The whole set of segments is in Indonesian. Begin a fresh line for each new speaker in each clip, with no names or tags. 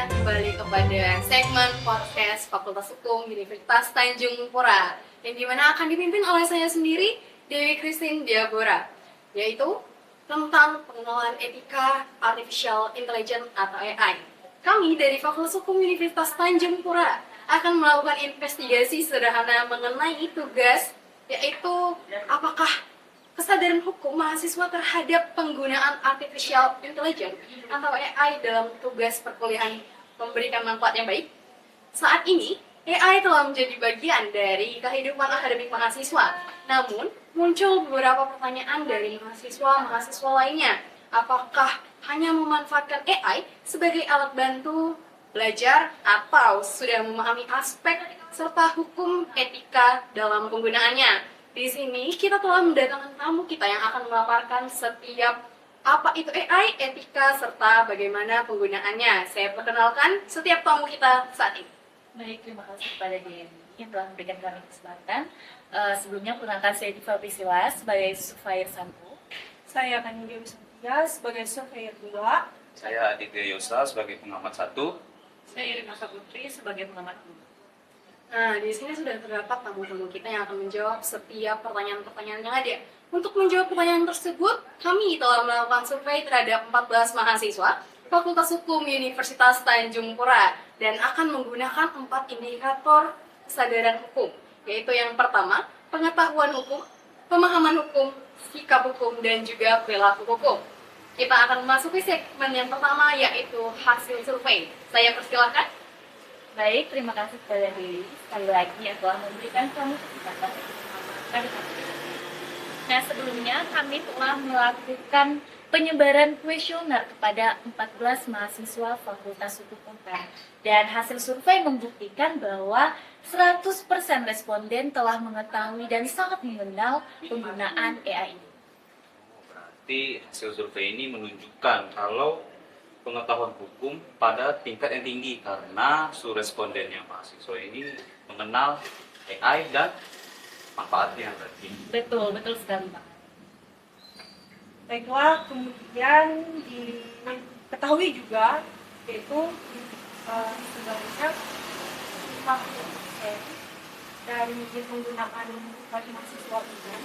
semuanya, kembali kepada segmen podcast Fakultas Hukum Universitas Tanjung Pura yang dimana akan dipimpin oleh saya sendiri, Dewi Christine Diabora, yaitu tentang pengenalan etika Artificial Intelligence atau AI. Kami dari Fakultas Hukum Universitas Tanjung Pura akan melakukan investigasi sederhana mengenai tugas, yaitu apakah kesadaran hukum mahasiswa terhadap penggunaan artificial intelligence atau AI dalam tugas perkuliahan memberikan manfaat yang baik. Saat ini, AI telah menjadi bagian dari kehidupan akademik mahasiswa. Namun, muncul beberapa pertanyaan dari mahasiswa lainnya. Apakah hanya memanfaatkan AI sebagai alat bantu belajar atau sudah memahami aspek serta hukum etika dalam penggunaannya? Di sini kita telah mendatangkan tamu kita yang akan memaparkan setiap apa itu AI, etika, serta bagaimana penggunaannya. Saya perkenalkan setiap tamu kita saat ini.
Baik, terima kasih kepada Dewi yang telah memberikan kami kesempatan. Sebelumnya, perkenalkan saya Diva Priscilla sebagai surveyor 1.
Saya akan Dewi Santia sebagai surveyor 2.
Saya Aditya Yosa sebagai pengamat 1.
Saya Irina Saputri sebagai pengamat 2.
Nah, di sini sudah terdapat tamu-tamu kita yang akan menjawab setiap pertanyaan-pertanyaan yang ada. Untuk menjawab pertanyaan tersebut, kami telah melakukan survei terhadap 14 mahasiswa Fakultas Hukum Universitas Tanjung Pura dan akan menggunakan 4 indikator kesadaran hukum, yaitu yang pertama, pengetahuan hukum, pemahaman hukum, sikap hukum, dan juga perilaku hukum. Kita akan memasuki segmen yang pertama, yaitu hasil survei. Saya persilahkan.
Baik, terima kasih kepada Dewi sekali lagi yang telah memberikan kami kesempatan untuk mengamalkan hal ini. Nah, sebelumnya kami telah melakukan penyebaran kuesioner kepada 14 mahasiswa Fakultas Hukum UNPAD. Dan hasil survei membuktikan bahwa 100% responden telah mengetahui dan sangat mengenal penggunaan AI ini.
Berarti hasil survei ini menunjukkan kalau pengetahuan hukum pada tingkat yang tinggi karena seluruh respondennya mahasiswa ini mengenal AI dan manfaatnya berarti.
Betul sekali, Pak.
Baiklah, kemudian diketahui juga yaitu sebenarnya 50% dari penggunaan bagi mahasiswa ini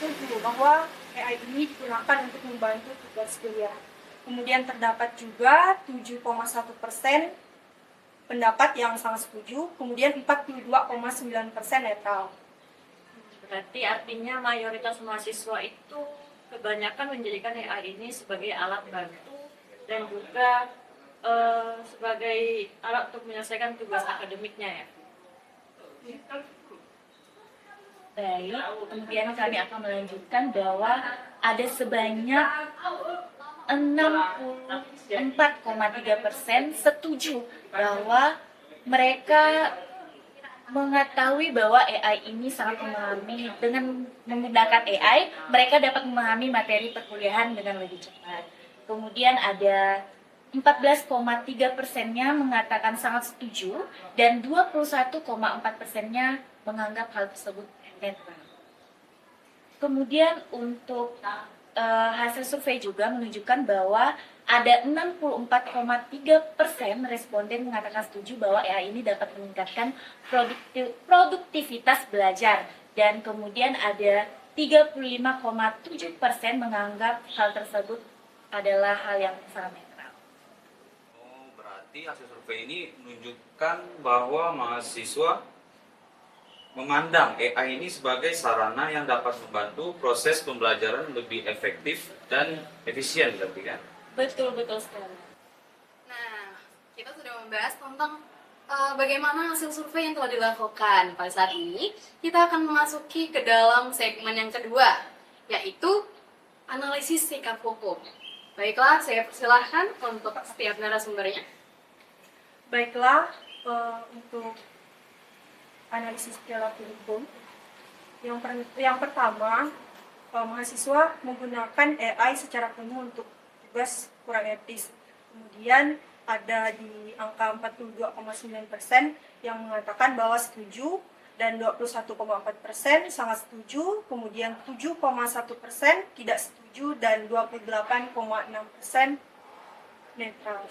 setuju bahwa AI ini digunakan untuk membantu tugas kuliah. Kemudian terdapat juga 7,1% pendapat yang sangat setuju, kemudian 42,9% netral.
Berarti artinya mayoritas mahasiswa itu kebanyakan menjadikan AI ini sebagai alat bantu dan juga sebagai alat untuk menyelesaikan tugas akademiknya ya.
Baik, kemudian kami akan melanjutkan bahwa ada sebanyak 64,3% setuju bahwa mereka mengetahui bahwa AI ini sangat memahami, dengan menggunakan AI, mereka dapat memahami materi perkuliahan dengan lebih cepat. Kemudian ada 14,3%-nya mengatakan sangat setuju dan 21,4%-nya menganggap hal tersebut netral. Kemudian untuk hasil survei juga menunjukkan bahwa ada 64,3% responden mengatakan setuju bahwa AI ini dapat meningkatkan produktivitas belajar dan kemudian ada 35,7% menganggap hal tersebut adalah hal yang sangat netral.
Oh, berarti hasil survei ini menunjukkan bahwa mahasiswa memandang AI ini sebagai sarana yang dapat membantu proses pembelajaran lebih efektif dan efisien, berarti kan?
Betul sekali.
Nah, kita sudah membahas tentang bagaimana hasil survei yang telah dilakukan. Pada saat ini, kita akan memasuki ke dalam segmen yang kedua, yaitu analisis sikap hukum. Baiklah, saya persilahkan untuk setiap narasumbernya.
Baiklah, untuk analisis perilaku hukum. Yang pertama, mahasiswa menggunakan AI secara penuh untuk tugas kurang etis. Kemudian ada di angka 42,9% yang mengatakan bahwa setuju dan 21,4% sangat setuju, kemudian 7,1% tidak setuju dan 28,6% netral.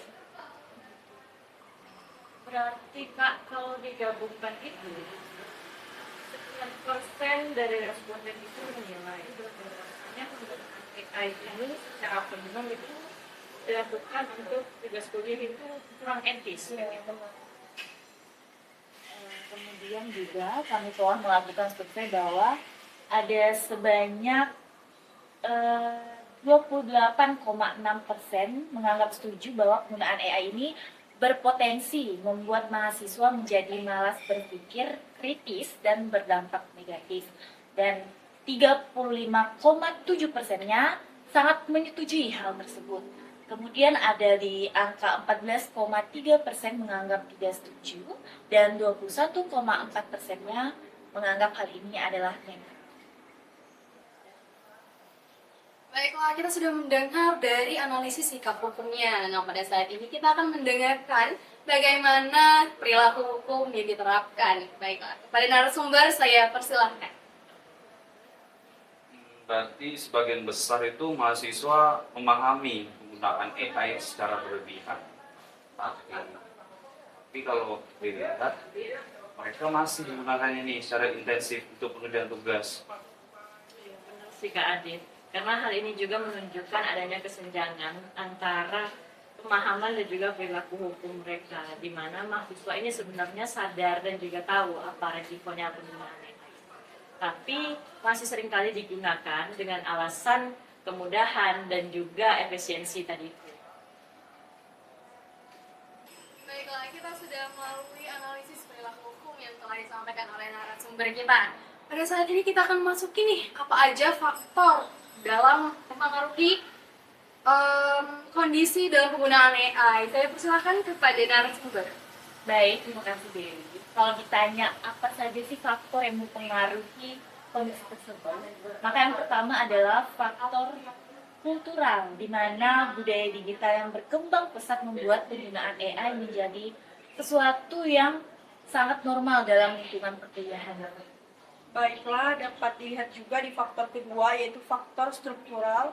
Berarti Kak, kalau digabungkan itu, sekian persen dari responden itu menilai bahwasannya penggunaan AI ini secara penuh itu dilakukan untuk tugas kuliah itu kurang etis.
Kemudian juga kami telah melakukan survei bahwa ada sebanyak 28,6% menganggap setuju bahwa penggunaan AI ini berpotensi membuat mahasiswa menjadi malas berpikir kritis dan berdampak negatif. Dan 35,7%-nya sangat menyetujui hal tersebut. Kemudian ada di angka 14,3% menganggap tidak setuju dan 21,4%-nya menganggap hal ini adalah negatif.
Baiklah, kita sudah mendengar dari analisis sikap hukumnya. Nah, pada saat ini kita akan mendengarkan bagaimana perilaku hukum yang diterapkan. Baiklah, kepada narasumber saya persilahkan.
Berarti sebagian besar itu mahasiswa memahami penggunaan AI secara berlebihan. Tapi kalau dilihat, mereka masih menggunakannya ini secara intensif untuk pengerjaan tugas.
Benar sih Kak Adit. Karena hal ini juga menunjukkan adanya kesenjangan antara pemahaman dan juga perilaku hukum mereka, di mana mahasiswa ini sebenarnya sadar dan juga tahu apa resikonya penggunaan AI. Tapi masih seringkali digunakan dengan alasan kemudahan dan juga efisiensi tadi itu.
Baiklah, kita sudah melalui analisis perilaku hukum yang telah disampaikan oleh narasumber kita. Pada saat ini kita akan masuki nih, apa aja faktor dalam mempengaruhi kondisi dalam penggunaan AI. Saya persilakan kepada narasumber.
Baik, terima kasih Dewi. Kalau ditanya apa saja sih faktor yang mempengaruhi kondisi tersebut, maka yang pertama adalah faktor kultural, di mana budaya digital yang berkembang pesat membuat penggunaan AI menjadi sesuatu yang sangat normal dalam lingkungan perkuliahan.
Baiklah, dapat dilihat juga di faktor kedua, yaitu faktor struktural.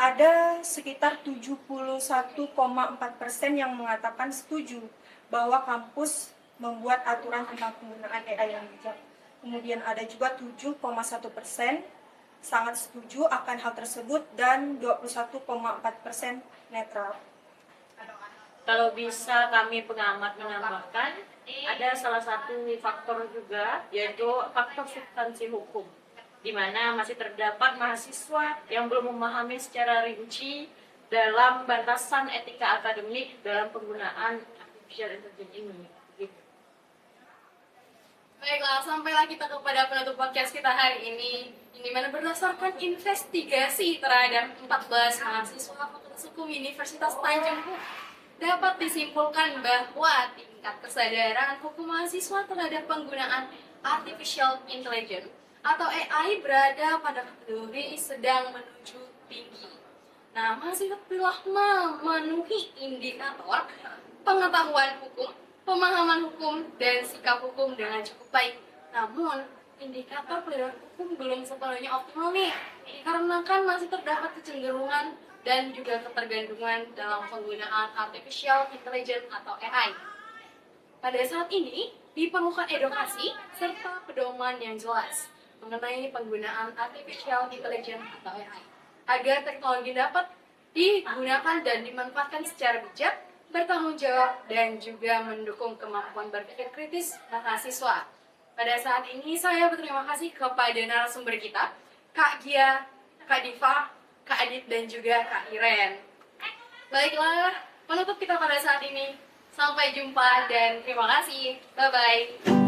Ada sekitar 71,4% yang mengatakan setuju bahwa kampus membuat aturan tentang penggunaan AI yang bijak. Kemudian ada juga 7,1% sangat setuju akan hal tersebut dan 21,4% netral.
Kalau bisa kami pengamat menambahkan, ada salah satu faktor juga, yaitu faktor substansi hukum, di mana masih terdapat mahasiswa yang belum memahami secara rinci dalam batasan etika akademik dalam penggunaan artificial intelligence ini.
Baiklah, sampailah kita kepada penutup podcast kita hari ini, di mana berdasarkan investigasi terhadap 14 mahasiswa Fakultas Hukum Universitas Tanjung Priok, dapat disimpulkan bahwa tingkat kesadaran hukum mahasiswa terhadap penggunaan artificial intelligence atau AI berada pada kategori sedang menuju tinggi. Nah, mahasiswa telah memenuhi indikator pengetahuan hukum, pemahaman hukum, dan sikap hukum dengan cukup baik. Namun, indikator perilaku hukum belum sepenuhnya optimal nih, dikarenakan masih terdapat kecenderungan dan juga ketergantungan dalam penggunaan artificial intelligence atau AI. Pada saat ini, diperlukan edukasi serta pedoman yang jelas mengenai penggunaan artificial intelligence atau AI, agar teknologi dapat digunakan dan dimanfaatkan secara bijak, bertanggung jawab, dan juga mendukung kemampuan berpikir kritis mahasiswa. Pada saat ini, saya berterima kasih kepada narasumber kita, Kak Gia, Kak Diva, Kak Adit, dan juga Kak Iren. Baiklah, penutup kita pada saat ini. Sampai jumpa dan terima kasih. Bye-bye.